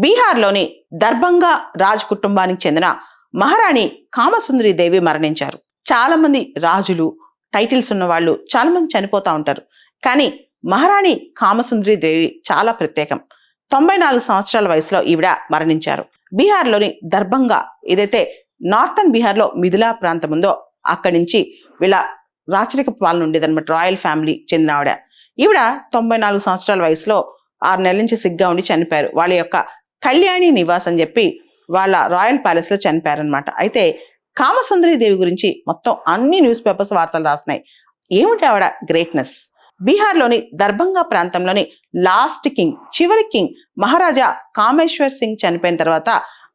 బీహార్లోని దర్భంగా రాజ్ కుటుంబానికి చెందిన మహారాణి కామసుందరి దేవి మరణించారు. చాలా మంది రాజులు, టైటిల్స్ ఉన్న వాళ్ళు చాలా మంది చనిపోతా ఉంటారు. కానీ మహారాణి కామసుందరి దేవి చాలా ప్రత్యేకం. 94 సంవత్సరాల వయసులో ఈవిడ మరణించారు. బీహార్లోని దర్భంగా, ఏదైతే నార్థన్ బీహార్లో మిథిలా ప్రాంతం ఉందో అక్కడి నుంచి వీళ్ళ రాచరిక పాలన ఉండేదన్నమాట. రాయల్ ఫ్యామిలీ చెందిన ఆవిడ. ఈవిడ 94 సంవత్సరాల వయసులో 6 నెలల నుంచి సిగ్గా ఉండి చనిపోయారు. వాళ్ళ యొక్క కళ్యాణి నివాస్ అని చెప్పి వాళ్ళ రాయల్ ప్యాలెస్ లో చనిపోయారనమాట. అయితే కామసుందరి దేవి గురించి మొత్తం అన్ని న్యూస్ పేపర్స్ వార్తలు రాస్తున్నాయి. ఏమిటి ఆవిడ గ్రేట్నెస్? బీహార్లోని దర్భంగా ప్రాంతంలోని లాస్ట్ కింగ్, చివరి కింగ్ మహారాజా కామేశ్వర్ సింగ్ చనిపోయిన తర్వాత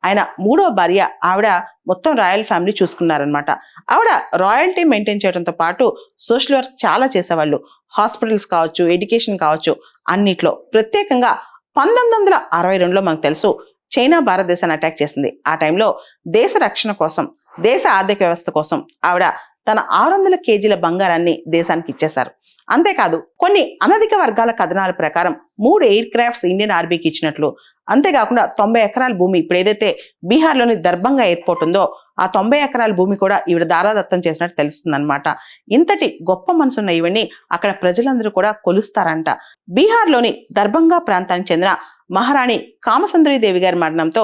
ఆయన 3వ భార్య ఆవిడ మొత్తం రాయల్ ఫ్యామిలీ చూసుకున్నారనమాట. ఆవిడ రాయల్టీ మెయింటైన్ చేయడంతో పాటు సోషల్ వర్క్ చాలా చేసేవాళ్ళు. హాస్పిటల్స్ కావచ్చు, ఎడ్యుకేషన్ కావచ్చు, అన్నిట్లో. ప్రత్యేకంగా 1962లో మనకు తెలుసు చైనా భారతదేశాన్ని అటాక్ చేసింది. ఆ టైంలో దేశ రక్షణ కోసం, దేశ ఆర్థిక వ్యవస్థ కోసం ఆవిడ తన 600 కేజీల బంగారాన్ని దేశానికి ఇచ్చేశారు. అంతేకాదు కొన్ని అనధిక వర్గాల కథనాల ప్రకారం 3 ఎయిర్ క్రాఫ్ట్స్ ఇండియన్ ఆర్మీకి ఇచ్చినట్లు, అంతేకాకుండా 90 ఎకరాల భూమి, ఇప్పుడు ఏదైతే బీహార్లోని దర్భంగా ఎయిర్పోర్ట్ ఉందో ఆ 90 ఎకరాల భూమి కూడా ఈవిడ దారాదత్తం చేసినట్టు తెలుస్తుంది అనమాట. ఇంతటి గొప్ప మనసున్న ఈవిడ్ని అక్కడ ప్రజలందరూ కూడా కొలుస్తారంట. బీహార్లోని దర్భంగా ప్రాంతానికి చెందిన మహారాణి కామసుందరి దేవి గారి మరణంతో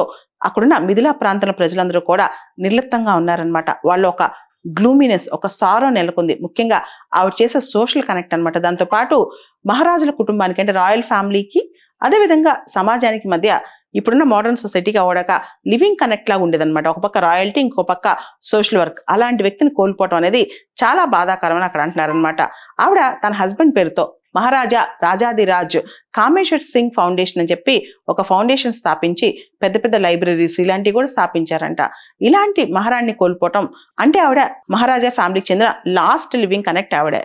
అక్కడున్న మిథిలా ప్రాంతంలో ప్రజలందరూ కూడా నిర్లిప్తంగా ఉన్నారనమాట. వాళ్ళు ఒక గ్లూమినెస్, ఒక సారో నెలకొంది. ముఖ్యంగా ఆవిడ చేసే సోషల్ కనెక్ట్ అనమాట. దాంతో పాటు మహారాజుల కుటుంబానికి, అంటే రాయల్ ఫ్యామిలీకి, అదేవిధంగా సమాజానికి మధ్య ఇప్పుడున్న మోడర్న్ సొసైటీకి ఆవిడక లివింగ్ కనెక్ట్ లాగా ఉండేదన్నమాట. ఒక పక్క రాయల్టీ, ఇంకో పక్క సోషల్ వర్క్. అలాంటి వ్యక్తిని కోల్పోవటం అనేది చాలా బాధాకరమని అక్కడ అంటున్నారనమాట. ఆవిడ తన హస్బెండ్ పేరుతో మహారాజా రాజాదిరాజ్ కామేశ్వర్ సింగ్ ఫౌండేషన్ అని చెప్పి ఒక ఫౌండేషన్ స్థాపించి పెద్ద పెద్ద లైబ్రరీస్ ఇలాంటివి కూడా స్థాపించారంట. ఇలాంటి మహారాణిని కోల్పోవటం అంటే ఆవిడ మహారాజా ఫ్యామిలీకి చెందిన లాస్ట్ లివింగ్ కనెక్ట్ ఆవిడ.